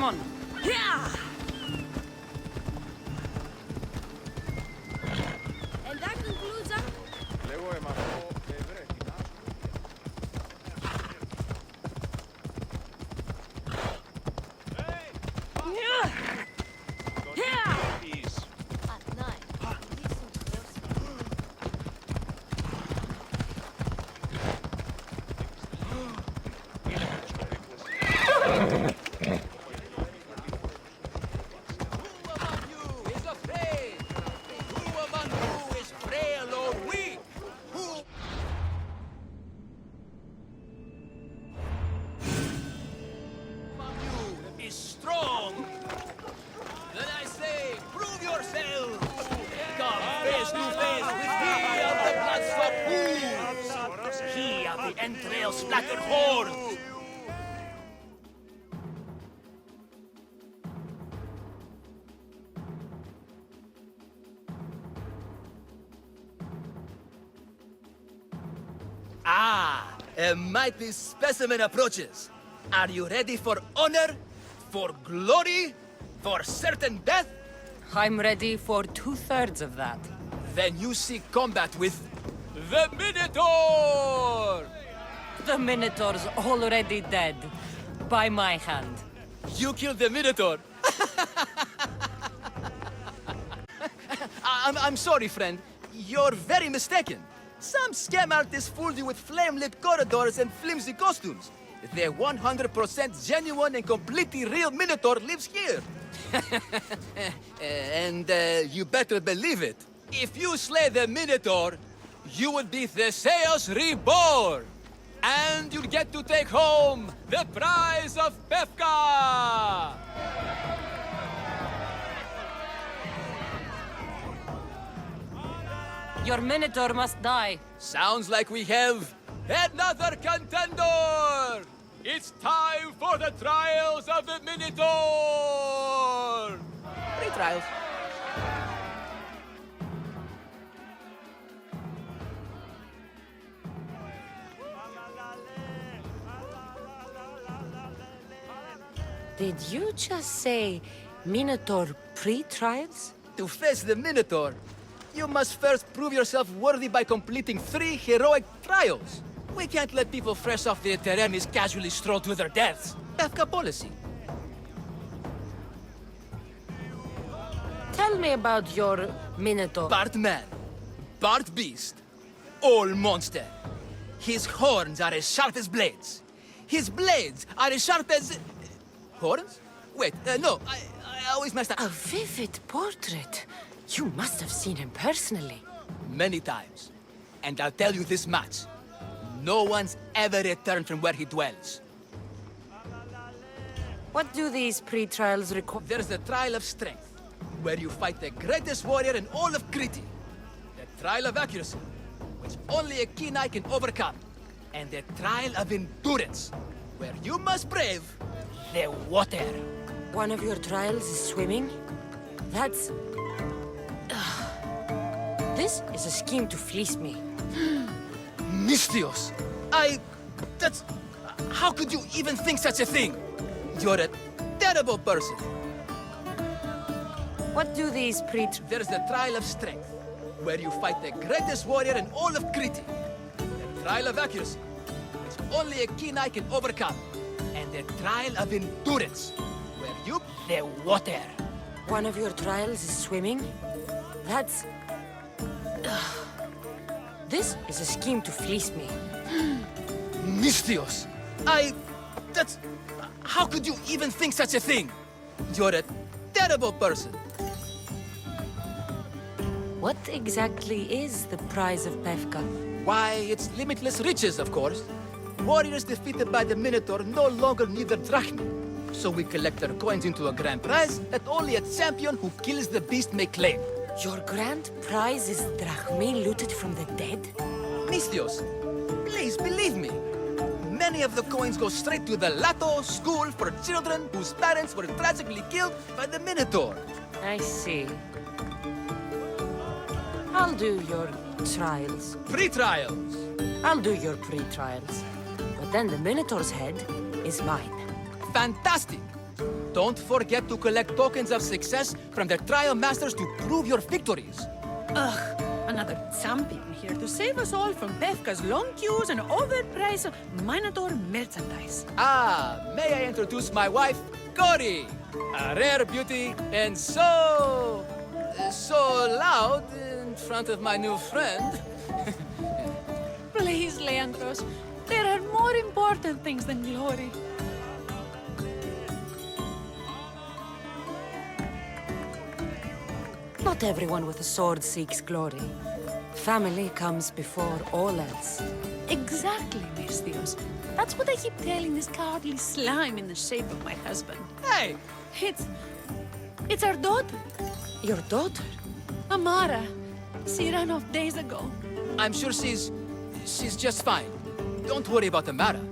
Come on. Yeah! And that concludes our... Yeah! Yeah! At night, listen closely. Who among you is afraid? Who among you is frail or weak? Who among you is strong? Then I say, prove yourselves! Come face to face with he of the blood-soaked hooves! He of the entrail-splattered horns! Ah, a mighty specimen approaches. Are you ready for honor? For glory? For certain death? I'm ready for 2/3 of that. Then you seek combat with the Minotaur! The Minotaur's already dead. By my hand. You killed the Minotaur? I'm sorry, friend. You're very mistaken. Some scam artists fooled you with flame-lit corridors and flimsy costumes. The 100% genuine and completely real Minotaur lives here. And you better believe it. If you slay the Minotaur, you would be Theseus reborn. And you'll get to take home the prize of Pefka! Your Minotaur must die. Sounds like we have another contender! It's time for the trials of the Minotaur! Pre-trials. Did you just say Minotaur pre-trials? To face the Minotaur, you must first prove yourself worthy by completing 3 heroic trials. We can't let people fresh off the Teremis casually stroll to their deaths. Kafka policy. Tell me about your Minotaur. Part man, part beast, all monster. His horns are as sharp as blades. His blades are as sharp as... Horns? Wait, no, I always messed up. A vivid portrait. You must have seen him personally. Many times. And I'll tell you this much. No one's ever returned from where he dwells. What do these pre-trials require? There's the Trial of Strength, where you fight the greatest warrior in all of Crete. The Trial of Accuracy, which only a keen eye can overcome. And the Trial of Endurance, where you must brave the water. One of your trials is swimming? That's... This is a scheme to fleece me. Mystios! That's... How could you even think such a thing? You're a terrible person. What do these There's the Trial of Strength, where you fight the greatest warrior in all of Crete. The Trial of Accuracy, which only a keen eye can overcome. And the Trial of Endurance, where you... the water. One of your trials is swimming? That's... This is a scheme to fleece me. Mystios! That's... How could you even think such a thing? You're a terrible person. What exactly is the prize of Pefka? Why, it's limitless riches, of course. Warriors defeated by the Minotaur no longer need their drachmi. So we collect their coins into a grand prize that only a champion who kills the beast may claim. Your grand prize is drachmi looted from the dead? Mystios, please believe me. Many of the coins go straight to the Lato School for children whose parents were tragically killed by the Minotaur. I see. I'll do your trials. Pre-trials. I'll do your pre-trials. But then the Minotaur's head is mine. Fantastic! Don't forget to collect tokens of success from the trial masters to prove your victories. Ugh, another champion here to save us all from Befka's long queues and overpriced Minotaur merchandise. Ah, may I introduce my wife, Cory? A rare beauty and so loud in front of my new friend. Please, Leandros, there are more important things than glory. Not everyone with a sword seeks glory. Family comes before all else. Exactly, Misthios. That's what I keep telling this cowardly slime in the shape of my husband. Hey, It's our daughter, Your daughter? Amara. She ran off days ago. I'm sure she's just fine. Don't worry about the matter.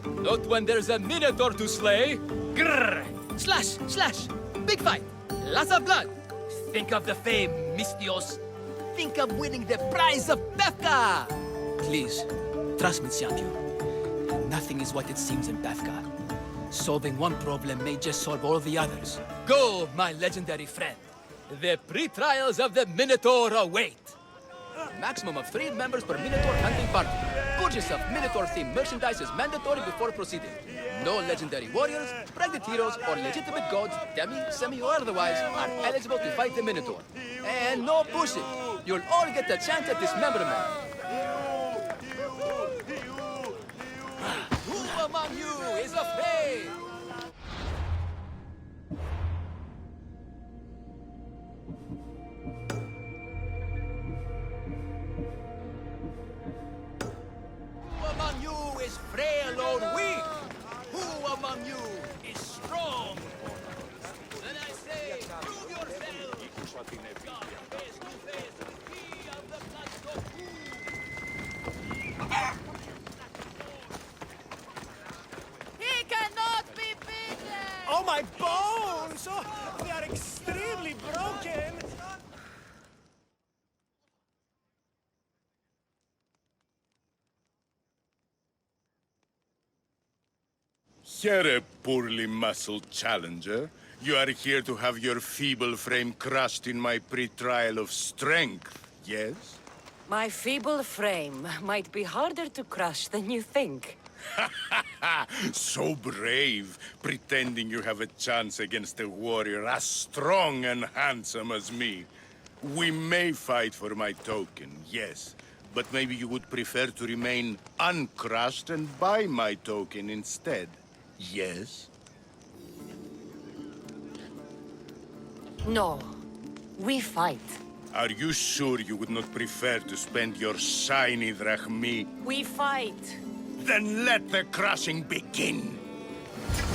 Not when there's a Minotaur to slay. Grrr! Slash, slash! Big fight! Lots of blood! Think of the fame, Misthios. Think of winning the prize of Befka! Please, trust me, champion. Nothing is what it seems in Befka. Solving one problem may just solve all the others. Go, my legendary friend. The pre-trials of the Minotaur await. Maximum of 3 members per Minotaur hunting party. Purchase of Minotaur-themed merchandise is mandatory before proceeding. No legendary warriors, pregnant heroes, or legitimate gods, demi, semi, or otherwise, are eligible to fight the Minotaur. And no pushing. You'll all get a chance at dismemberment. Who among you is afraid? Who among you is frail or weak? Who among you is strong? Then I say, prove yourself! God, face to face with me of the blood of He cannot be beaten! Oh, my bones! Oh, they are extremely broken! Here, a poorly muscled challenger. You are here to have your feeble frame crushed in my pre-trial of strength, yes? My feeble frame might be harder to crush than you think. So brave, pretending you have a chance against a warrior as strong and handsome as me. We may fight for my token, yes. But maybe you would prefer to remain uncrushed and buy my token instead. Yes? No, we fight. Are you sure you would not prefer to spend your shiny drachmi? We fight. Then let the crushing begin!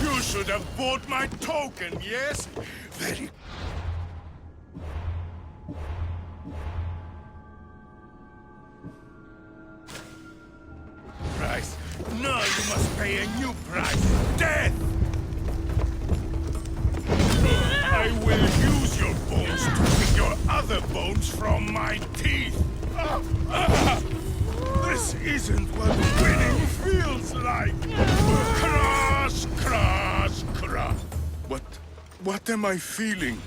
You should have bought my token, yes? Very... Price. Now you must pay a new price. Death! I will use your bones to pick your other bones from my teeth. This isn't what winning feels like. Crush, crush, crush. What am I feeling?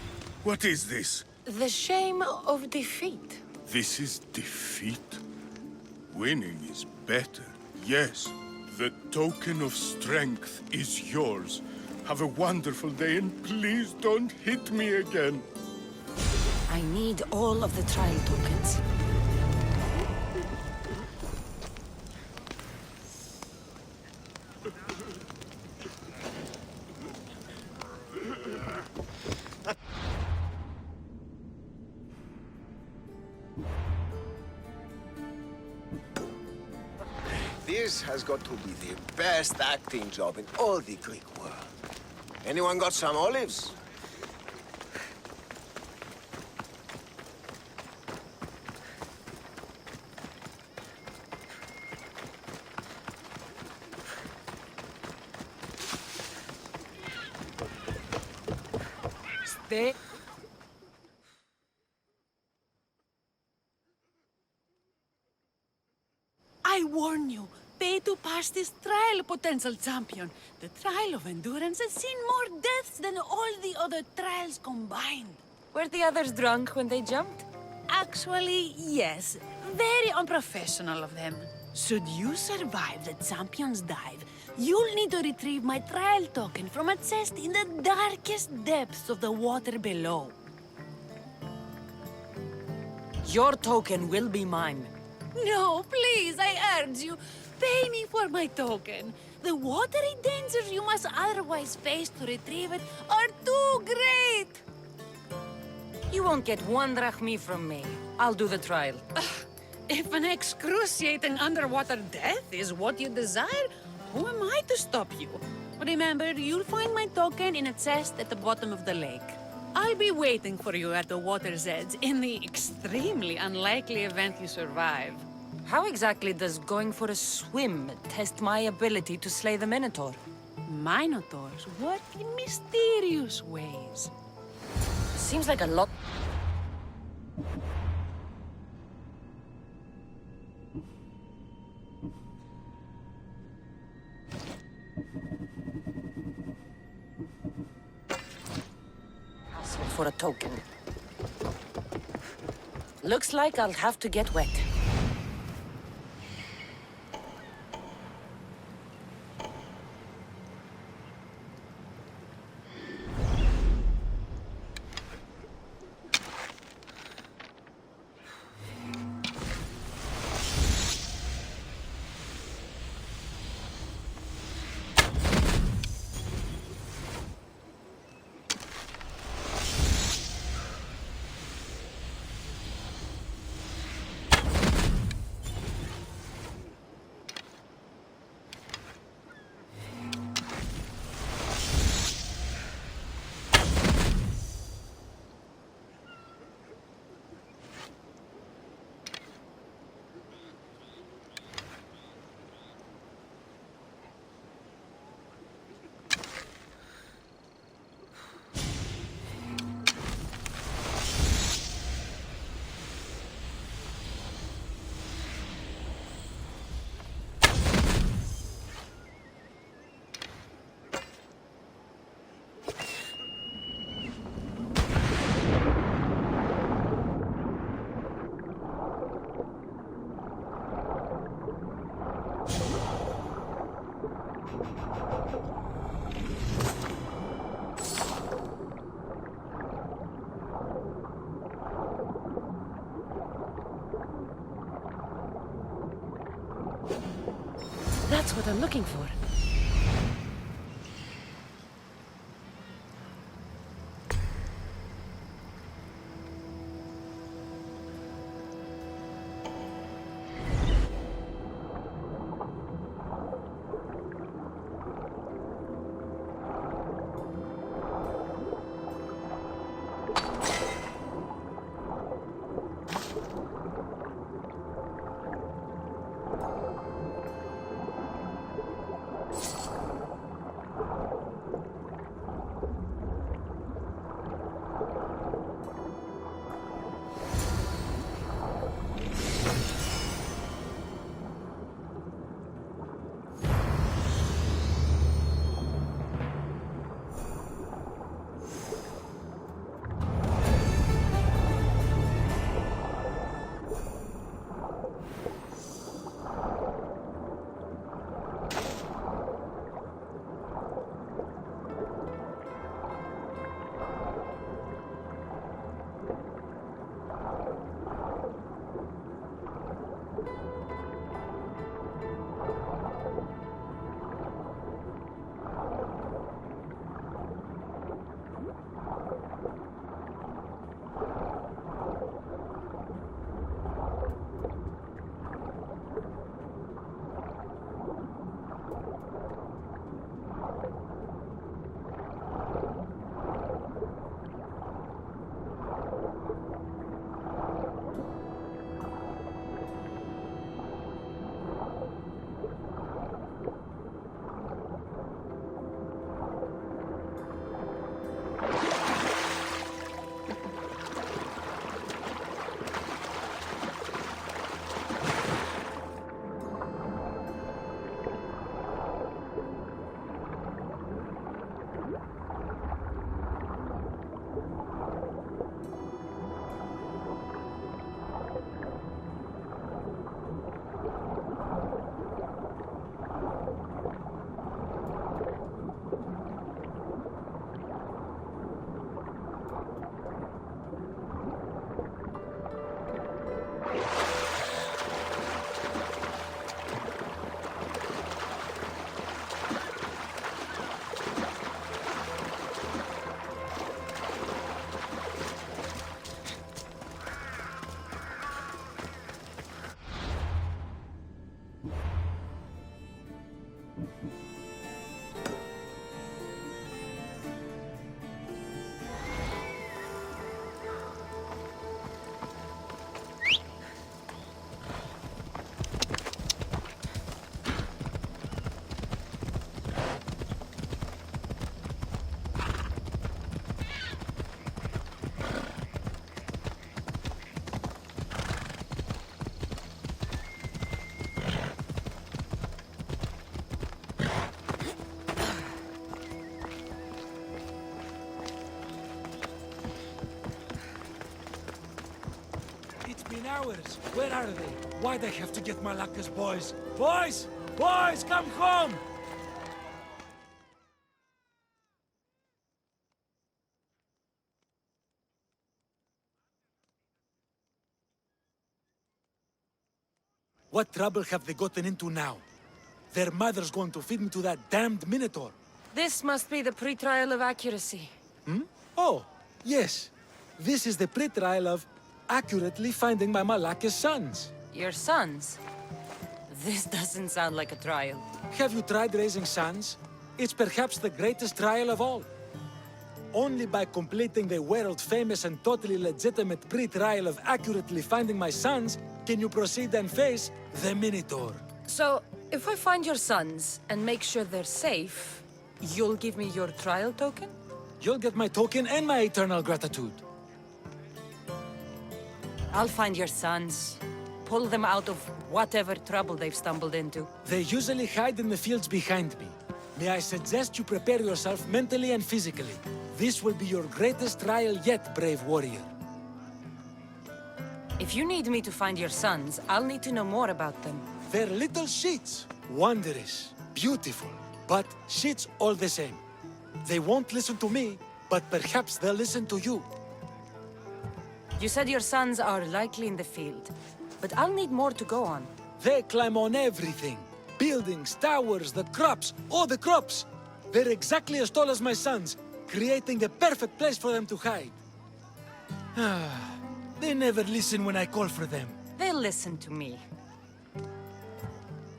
What is this? The shame of defeat. This is defeat. Winning is better. Yes, the token of strength is yours. Have a wonderful day and please don't hit me again. I need all of the trial tokens. This has got to be the best acting job in all the Greek world. Anyone got some olives? Stay. I warn you, pay to pass this trial, potential champion. The trial of endurance has seen more deaths than all the other trials combined. Were the others drunk when they jumped? Actually, yes. Very unprofessional of them. Should you survive the champion's dive, you'll need to retrieve my trial token from a chest in the darkest depths of the water below. Your token will be mine. No, please, I urge you. Pay me for my token. The watery dangers you must otherwise face to retrieve it are too great. You won't get 1 drachmi from me. I'll do the trial. If an excruciating underwater death is what you desire, who am I to stop you? Remember, you'll find my token in a chest at the bottom of the lake. I'll be waiting for you at the water's edge in the extremely unlikely event you survive. How exactly does going for a swim test my ability to slay the Minotaur? Minotaurs work in mysterious ways. Seems like a lot. Hassle for a token. Looks like I'll have to get wet. That's what I'm looking for. towers! Where are they? Why'd I have to get Malaka's boys? Boys! Boys, come home! What trouble have they gotten into now? Their mother's going to feed me to that damned Minotaur. This must be the pre-trial of accuracy. Oh, yes. This is the pre-trial of accurately finding my Malaka's sons. Your sons? This doesn't sound like a trial. Have you tried raising sons? It's perhaps the greatest trial of all. Only by completing the world-famous and totally legitimate pre-trial of accurately finding my sons can you proceed and face the Minotaur. So, if I find your sons and make sure they're safe, you'll give me your trial token? You'll get my token and my eternal gratitude. I'll find your sons. Pull them out of whatever trouble they've stumbled into. They usually hide in the fields behind me. May I suggest you prepare yourself mentally and physically. This will be your greatest trial yet, brave warrior. If you need me to find your sons, I'll need to know more about them. They're little shits. Wondrous, beautiful, but shits all the same. They won't listen to me, but perhaps they'll listen to you. You said your sons are likely in the field, but I'll need more to go on. They climb on everything. Buildings, towers, the crops, all the crops. They're exactly as tall as my sons, creating the perfect place for them to hide. They never listen when I call for them. They'll listen to me.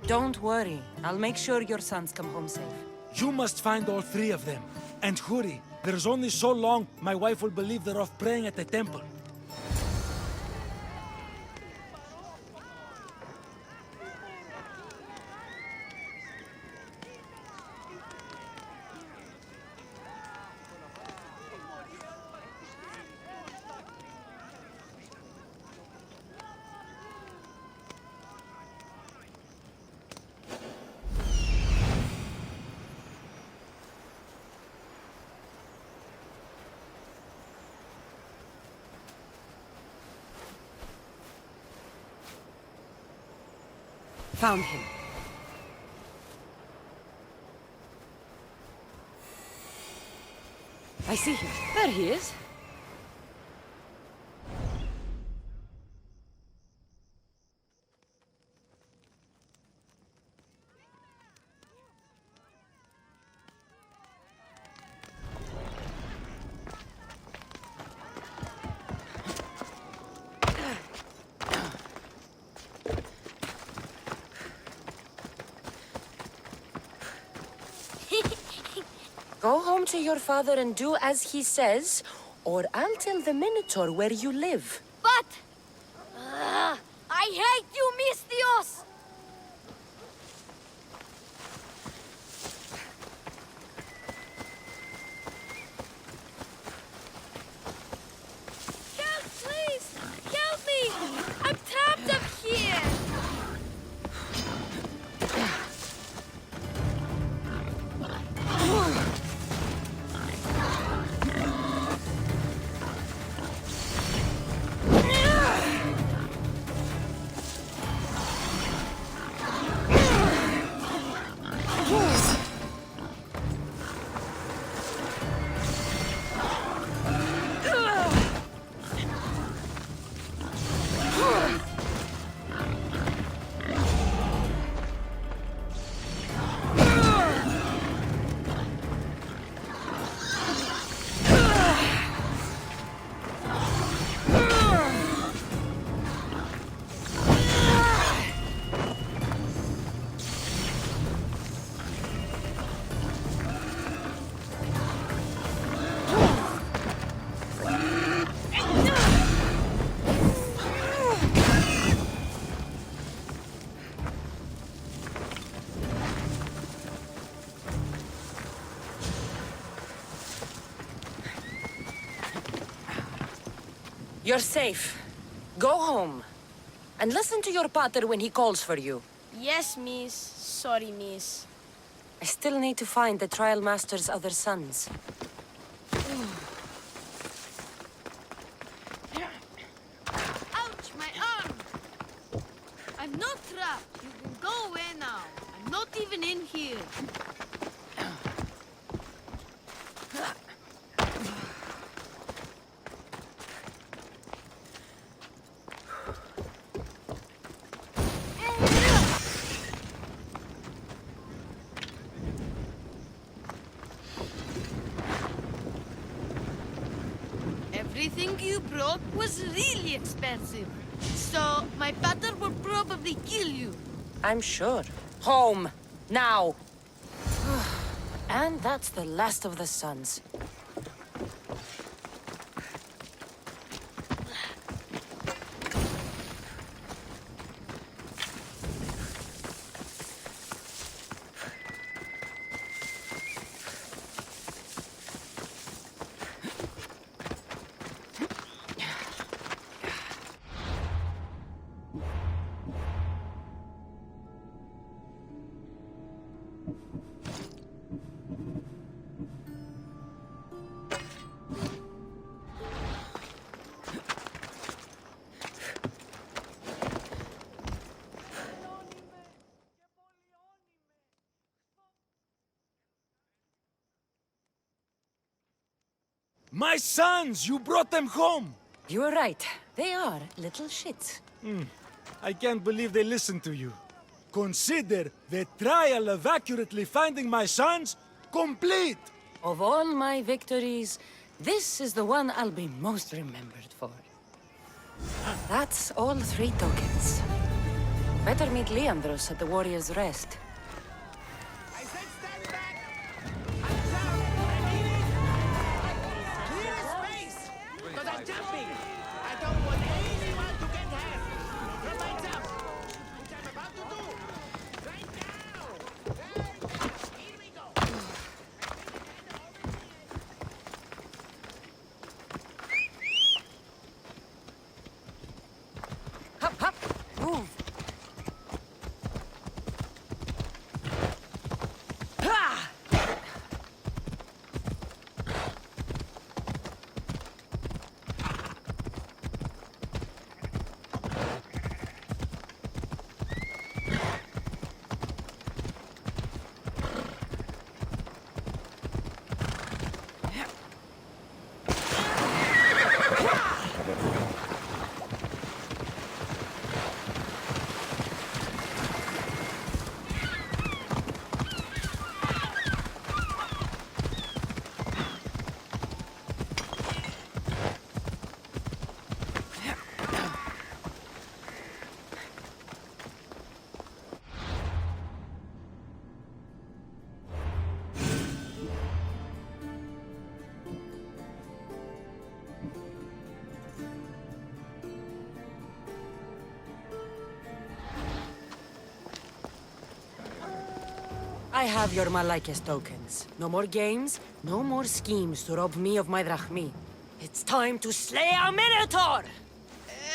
Don't worry. I'll make sure your sons come home safe. You must find all three of them. And hurry. There's only so long my wife will believe they're off praying at the temple. Found him. I see him. There he is. Go home to your father and do as he says, or I'll tell the Minotaur where you live. But... I hate you, Misthios! Help, please! Help me! I'm trapped up here! You're safe. Go home. And listen to your pater when he calls for you. Yes, miss. Sorry, miss. I still need to find the Trial Master's other sons. Ouch, my arm! not even in here. Everything you brought was really expensive. So, my father will probably kill you. I'm sure. Home. Now. And that's the last of the sons. My sons! You brought them home! You were right. They are little shits. I can't believe they listened to you. Consider the trial of accurately finding my sons complete! Of all my victories, this is the one I'll be most remembered for. That's all 3 tokens. Better meet Leandros at the Warrior's Rest. I said stand back! Hands up! I need it! Clear space! Because I'm jumping! I don't want anyone to get hurt! From my jump! Which I'm about to do! Right now! Here we go! Hop, hop! Move! Ha! I have your Malaikis tokens. No more games, no more schemes to rob me of my drachmi. It's time to slay a Minotaur!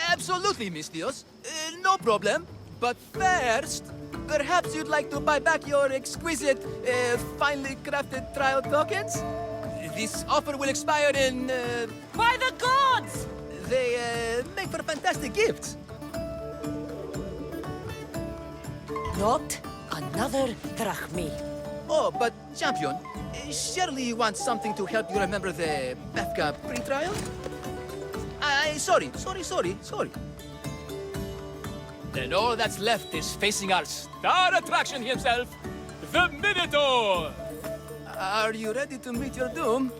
Absolutely, Mistios. No problem. But first, perhaps you'd like to buy back your exquisite, finely crafted trial tokens? This offer will expire in, By the gods! They, make for fantastic gifts. Not another drachmi. Oh, but, champion, surely you want something to help you remember the Befka pre-trial? Sorry. Then all that's left is facing our star attraction himself, the Minotaur! Are you ready to meet your doom?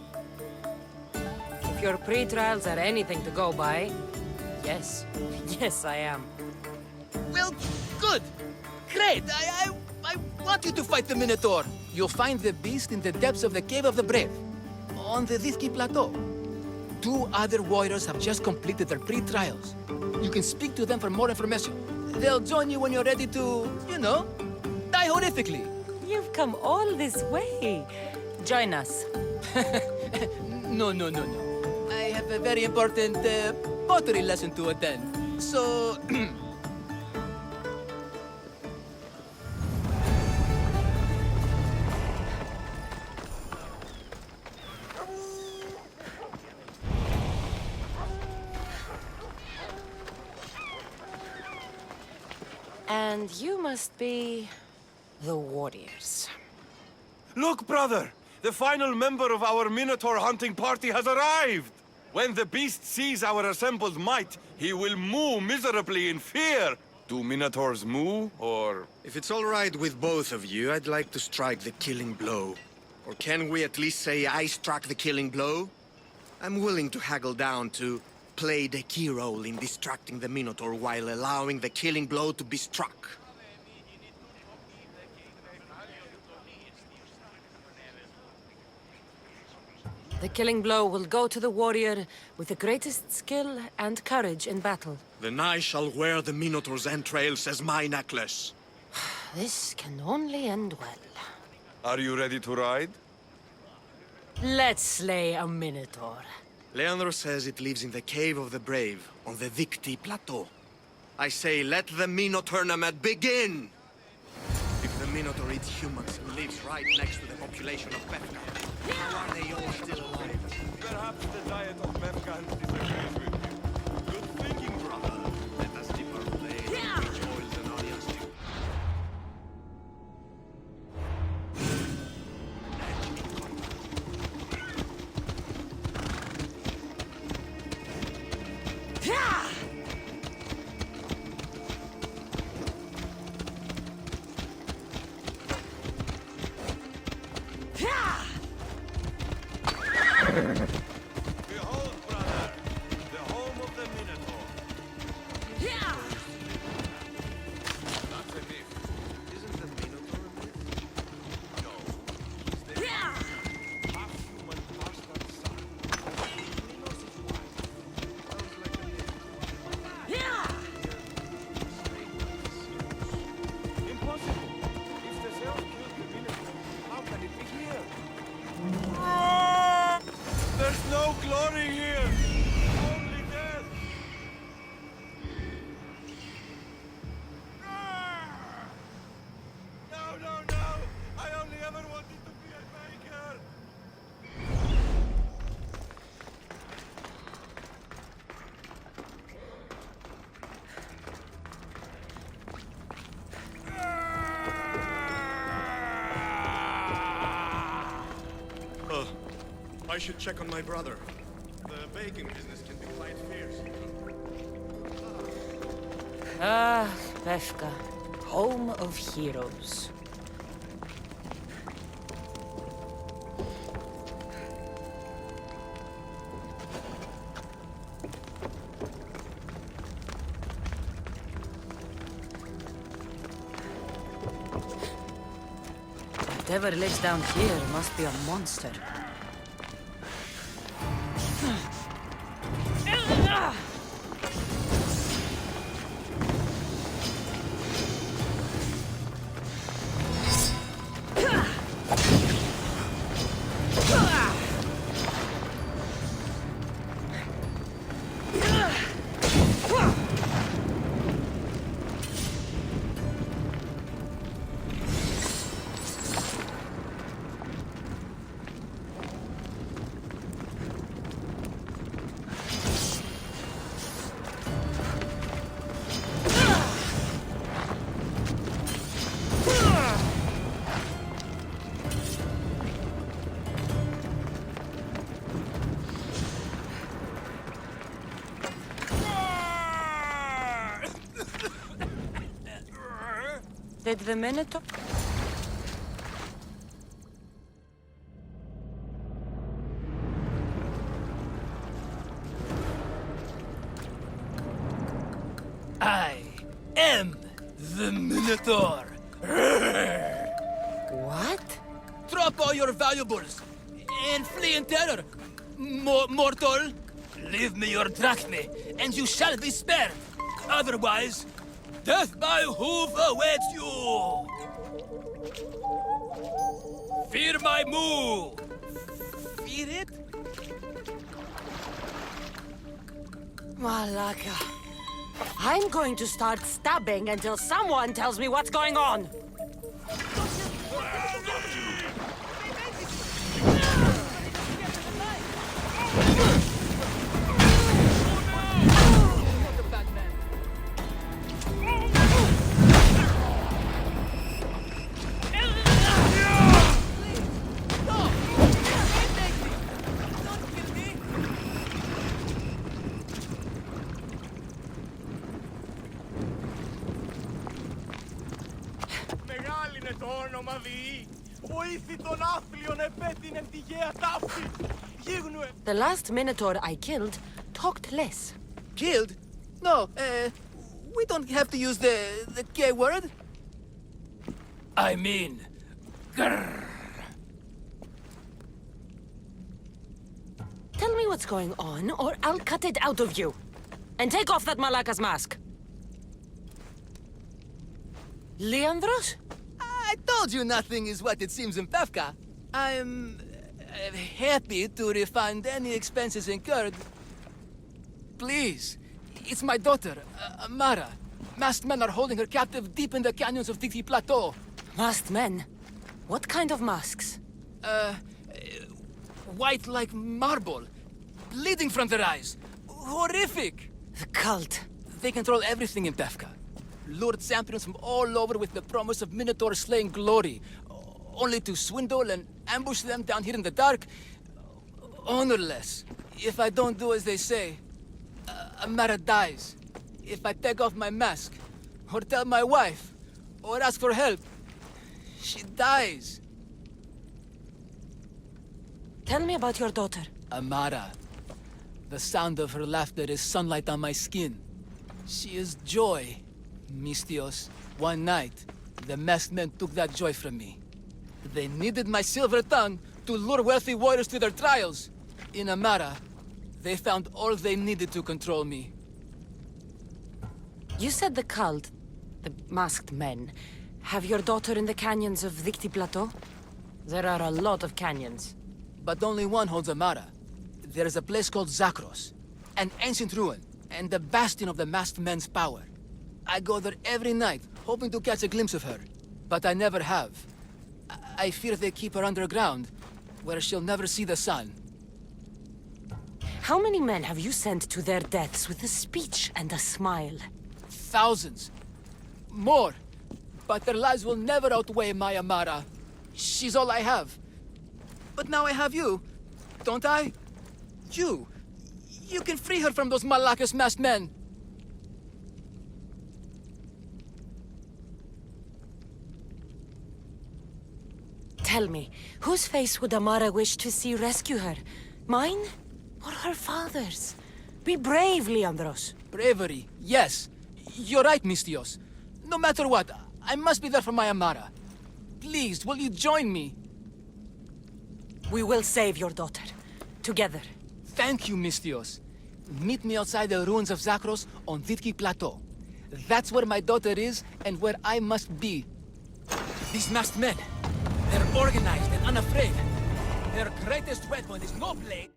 If your pre-trials are anything to go by, yes. Yes, I am. Well, good. Great. I want you to fight the Minotaur. You'll find the beast in the depths of the Cave of the Brave, on the Dithki Plateau. 2 other warriors have just completed their pre-trials. You can speak to them for more information. They'll join you when you're ready to, die horrifically. You've come all this way. Join us. No. I have a very important pottery lesson to attend. So... And you must be the warriors. Look, brother! The final member of our Minotaur hunting party has arrived! When the beast sees our assembled might, he will moo miserably in fear. Do Minotaurs moo, or... If it's all right with both of you, I'd like to strike the killing blow. Or can we at least say I struck the killing blow? I'm willing to haggle down to play the key role in distracting the Minotaur while allowing the killing blow to be struck. The killing blow will go to the warrior with the greatest skill and courage in battle. Then I shall wear the Minotaur's entrails as my necklace. This can only end well. Are you ready to ride? Let's slay a minotaur. Leandro says it lives in the Cave of the Brave, on the Victi Plateau. I say, let the Minotaur tournament begin! If the Minotaur eats humans and lives right next to the population of Bethka, how are they all still alive? Perhaps the diet of Mefgans disagrees with you. Good thinking, brother. Let us dip our blade in rich oils and onions too. Behold, brother, the home of the Minotaur. That's a myth. Isn't the Minotaur a myth? No. He's the half-human bastard son. He knows his wife. Sounds like a myth. Impossible. If the Zeus killed the Minotaur, how can it be here? There's no glory here! Only death! No, no, no! I only ever wanted to be a baker! I should check on my brother. The baking business can be quite fierce. Ah, Bethka, home of heroes. Whatever lives down here must be a monster. Did the Minotaur... I am the Minotaur. What? Drop all your valuables and flee in terror. Mortal, leave me your drachme, and you shall be spared. Otherwise, death by hoof awaits you! Fear my moo! Fear it? Malaka. I'm going to start stabbing until someone tells me what's going on. είναι το όνομα διή. Βοήθη τον άθλιον επέτεινεν τη γαία ταύτη. Γίγνουε. The last Minotaur I killed talked less. Killed? No, we don't have to use the K word. I mean, grrr. Tell me what's going on, or I'll cut it out of you. And take off that Malaka's mask. Leandros? I told you nothing is what it seems in Pefka. I'm happy to refund any expenses incurred. Please, it's my daughter, Amara. Masked men are holding her captive deep in the canyons of Dikti Plateau. Masked men? What kind of masks? White like marble, bleeding from their eyes. Horrific! The cult. They control everything in Pefka. Lured champions from all over with the promise of Minotaur slaying glory, only to swindle and ambush them down here in the dark. Honorless. If I don't do as they say, Amara dies. If I take off my mask, or tell my wife, or ask for help, she dies. Tell me about your daughter. Amara. The sound of her laughter is sunlight on my skin. She is joy, Mistios. One night, the masked men took that joy from me. They needed my silver tongue to lure wealthy warriors to their trials. In Amara, they found all they needed to control me. You said the cult, the masked men, have your daughter in the canyons of Dikti Plateau? There are a lot of canyons. But only one holds Amara. There is a place called Zakros, an ancient ruin, and the bastion of the masked men's power. I go there every night, hoping to catch a glimpse of her. But I never have. I fear they keep her underground, where she'll never see the sun. How many men have you sent to their deaths with a speech and a smile? Thousands. More. But their lives will never outweigh my Amara. She's all I have. But now I have you, don't I? You can free her from those Malakas masked men. Tell me, whose face would Amara wish to see rescue her? Mine? Or her father's? Be brave, Leandros. Bravery, yes. You're right, Mistios. No matter what, I must be there for my Amara. Please, will you join me? We will save your daughter. Together. Thank you, Mistios. Meet me outside the ruins of Zakros on Vitki Plateau. That's where my daughter is and where I must be. These masked men, they're organized and unafraid. Their greatest weapon is no blade.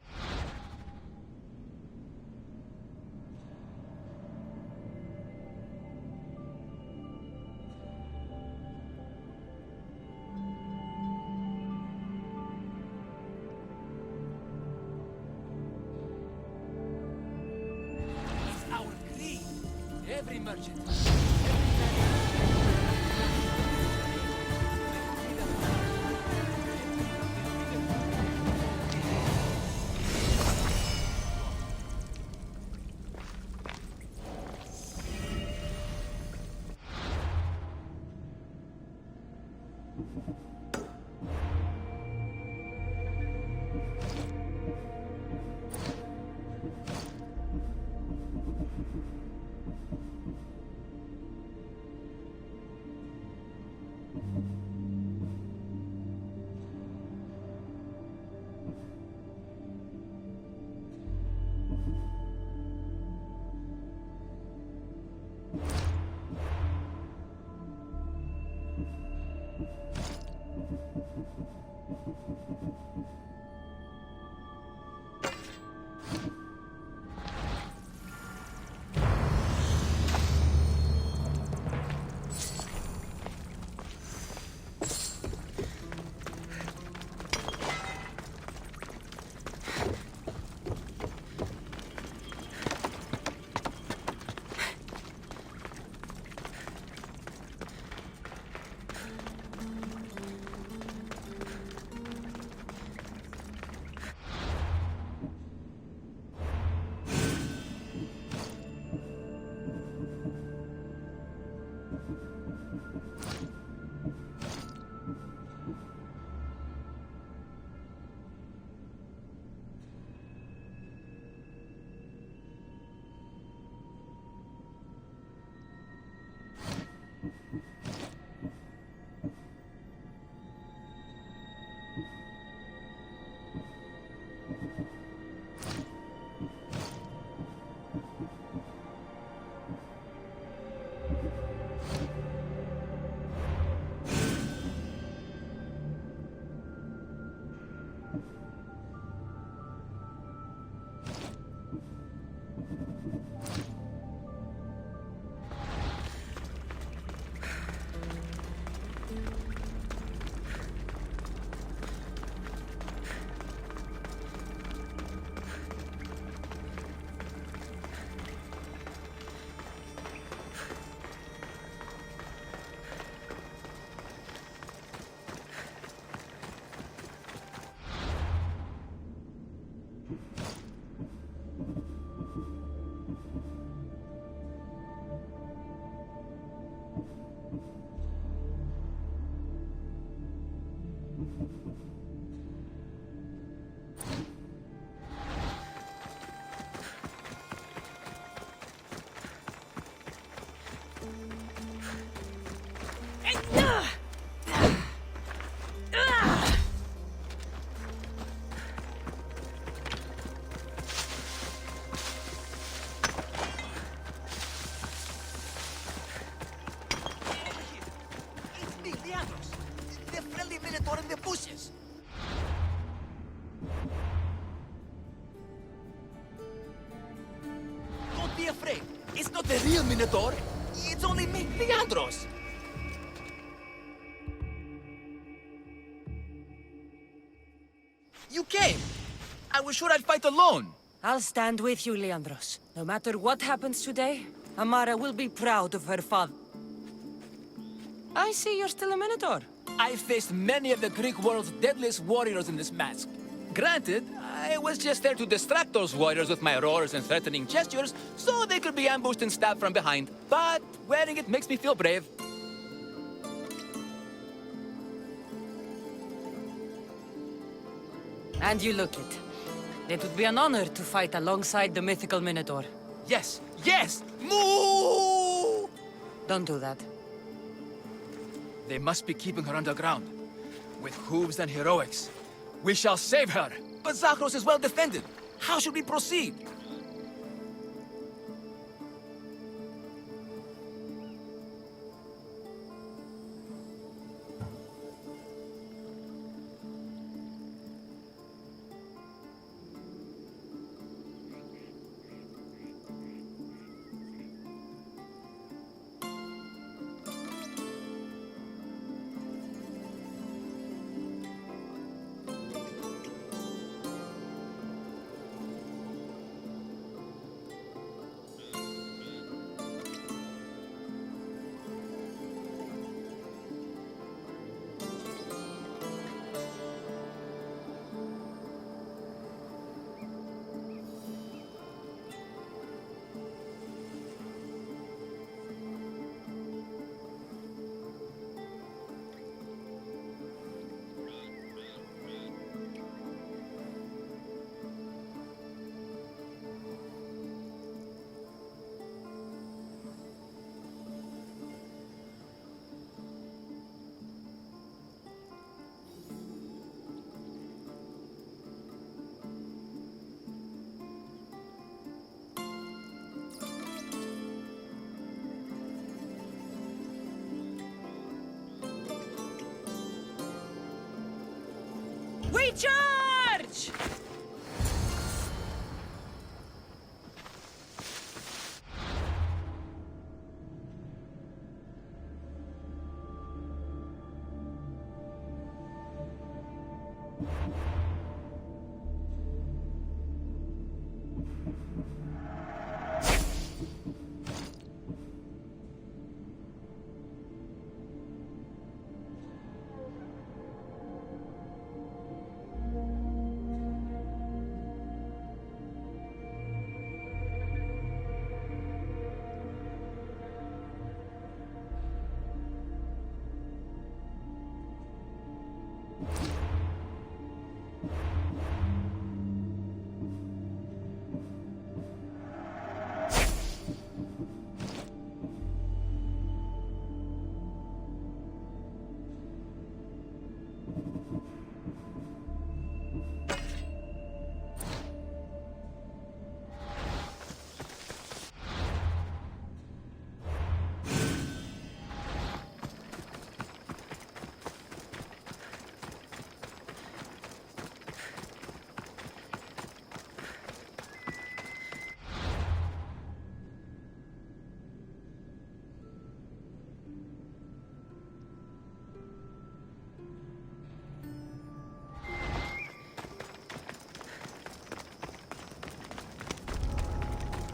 Every merchant. It's me, Leandros. The friendly Minotaur in the bushes. Don't be afraid. It's not the real Minotaur. It's only me, Leandros. You came. I was sure I'd fight alone. I'll stand with you, Leandros. No matter what happens today, Amara will be proud of her father. I see you're still a Minotaur. I faced many of the Greek world's deadliest warriors in this mask. Granted, I was just there to distract those warriors with my roars and threatening gestures so they could be ambushed and stabbed from behind. But wearing it makes me feel brave. And you look it. It would be an honor to fight alongside the mythical Minotaur. Yes, yes! Moo! Don't do that. They must be keeping her underground. With hooves and heroics. We shall save her! But Zagros is well defended. How should we proceed? We charge!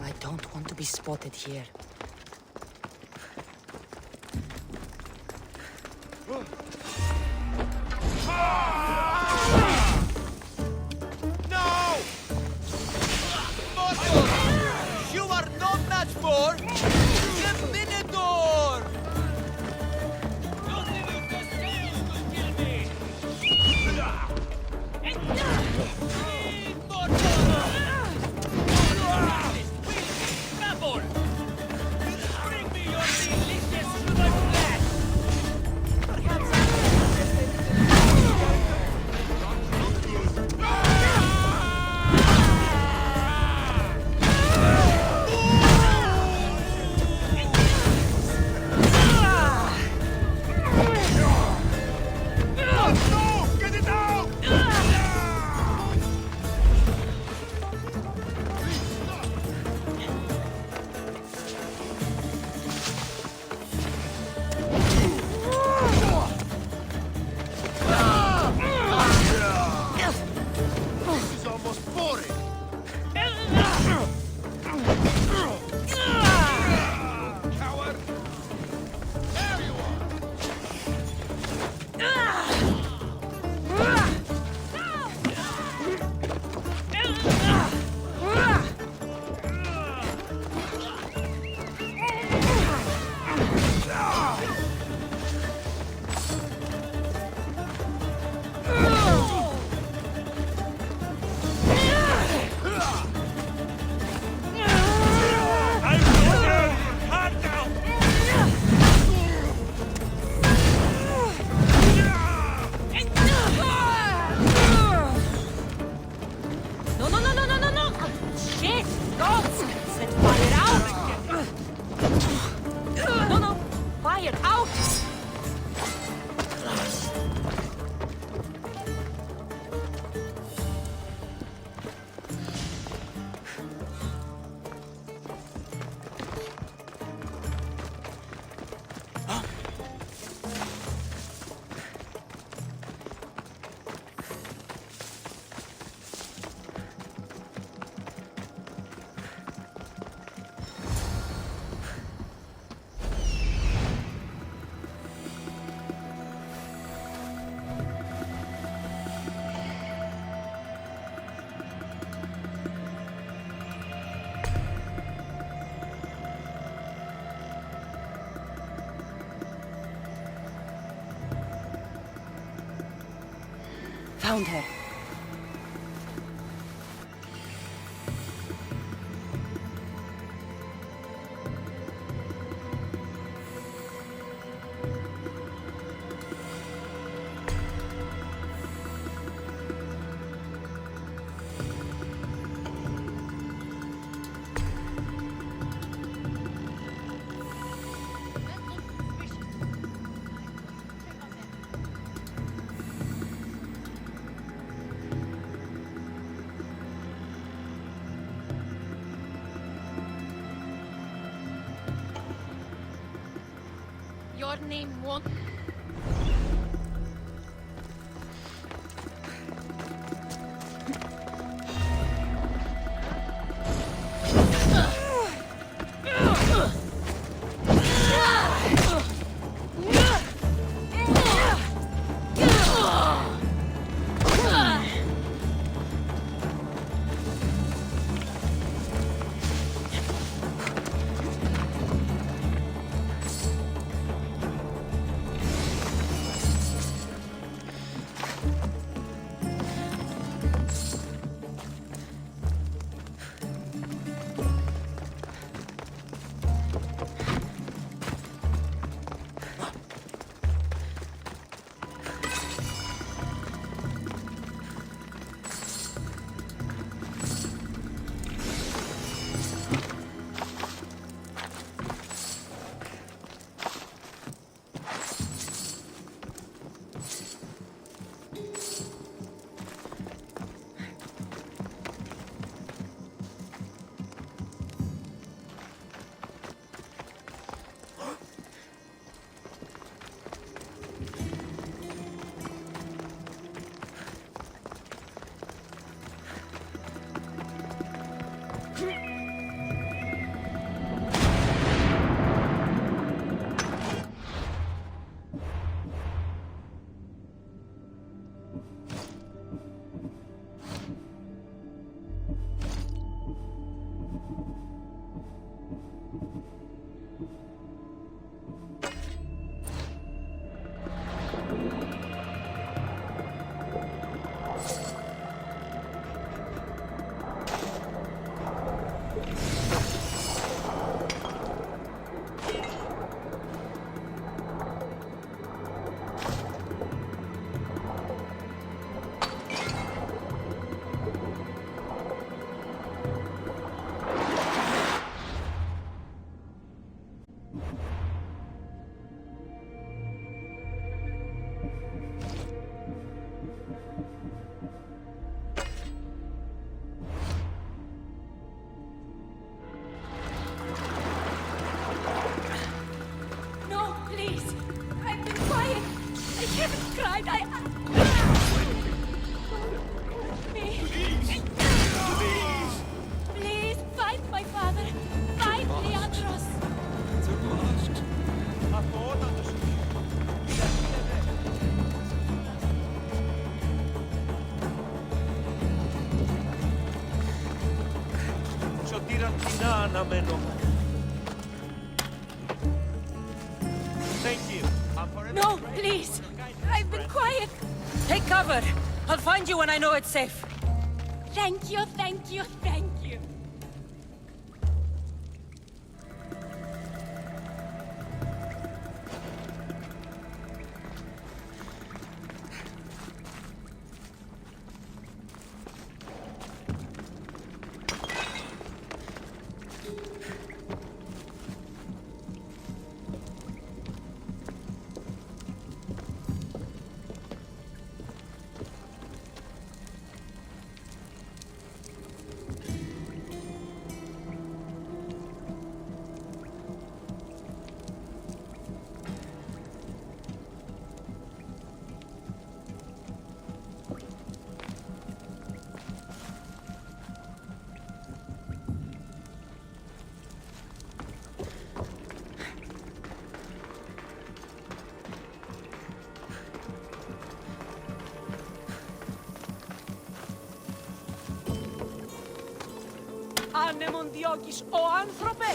I don't want to be spotted here. No! Mortal! You are no match for the Minotaur! Don't leave us to kill me! Found her. Your name won't... No, please. I've been quiet. I haven't cried. Please. Please, find my father. Find Leandros. Σωτήρα κοινά αναμένω. Thank you. I'm forever No, grateful please. for your kindness, I've been friend. quiet. Take cover. I'll find you when I know it's safe. Thank you, thank you, thank you. Άνεμον διώκεις, ο άνθρωπε!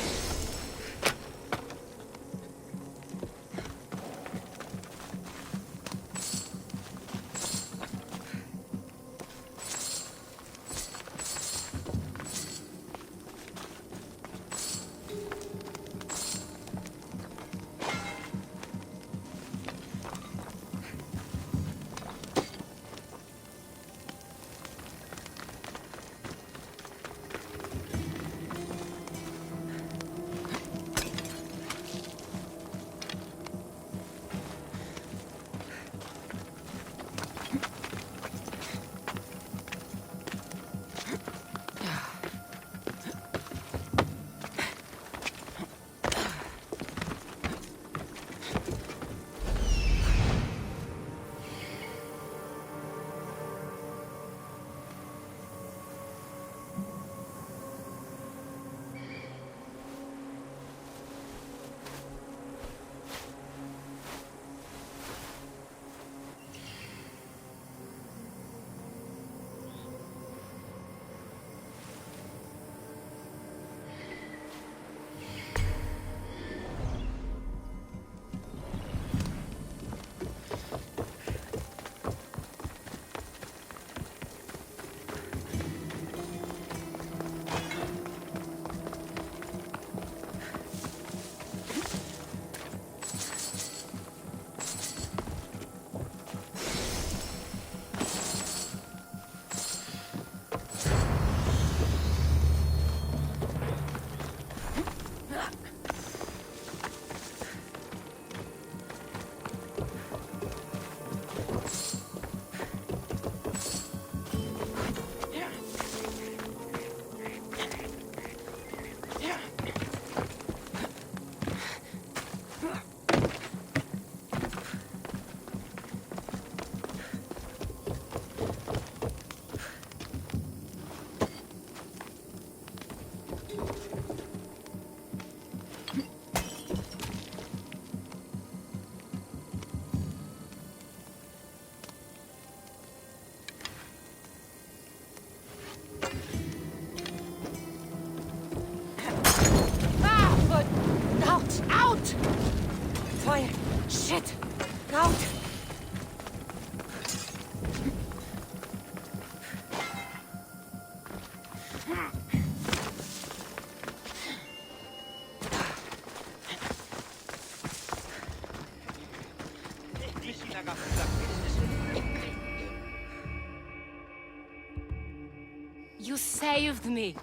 You saved me.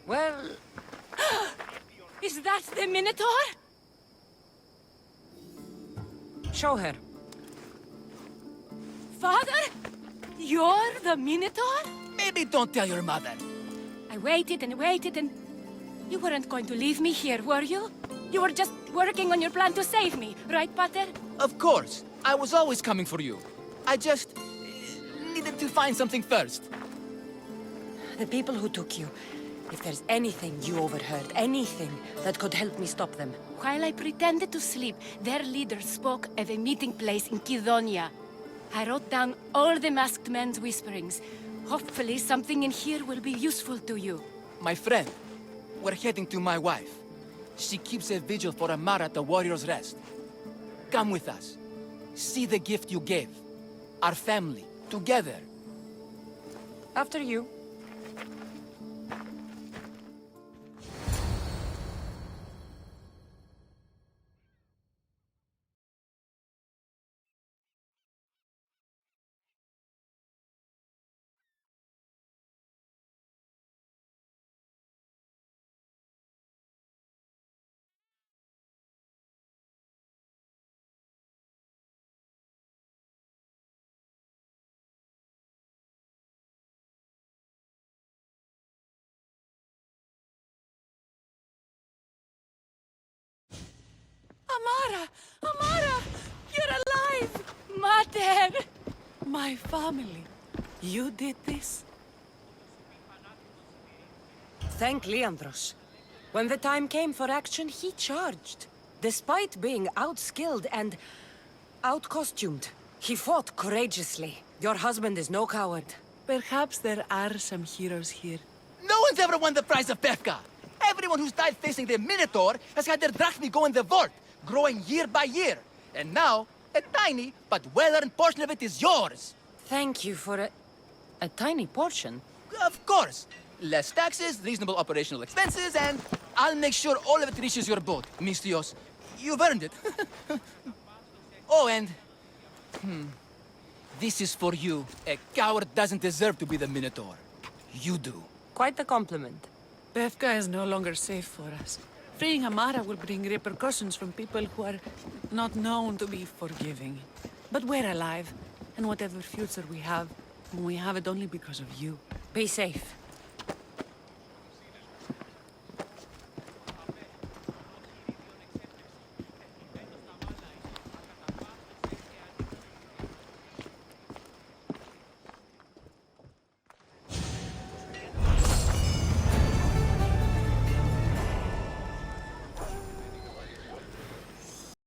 Well, Is that the Minotaur? show her. Father? You're the Minotaur? Maybe don't tell your mother. I waited and waited and... You weren't going to leave me here, were you? You were just working on your plan to save me, right, Pater? Of course. I was always coming for you. I just needed to find something first. The people who took you. If there's anything you overheard, anything that could help me stop them. While I pretended to sleep, their leader spoke of a meeting place in Kidonia. I wrote down all the masked men's whisperings. Hopefully something in here will be useful to you. My friend, we're heading to my wife. She keeps a vigil for Amara at the Warrior's Rest. Come with us. See the gift you gave. Our family, together. After you. Amara! Amara! You're alive! Mater! My family. You did this? Thank Leandros. When the time came for action, he charged. Despite being outskilled and out-costumed, he fought courageously. Your husband is no coward. Perhaps there are some heroes here. No one's ever won the prize of Befka. Everyone who's died facing the Minotaur has had their drachmi go in the vault, growing year by year. And now, a tiny but well-earned portion of it is yours. Thank you for a tiny portion. Of course. Less taxes, reasonable operational expenses, and I'll make sure all of it reaches your boat, Mistios. You've earned it. Oh, and... This is for you. A coward doesn't deserve to be the Minotaur. You do. Quite the compliment. Befka is no longer safe for us. Freeing Amara will bring repercussions from people who are not known to be forgiving. But we're alive, and whatever future we have it only because of you. Be safe.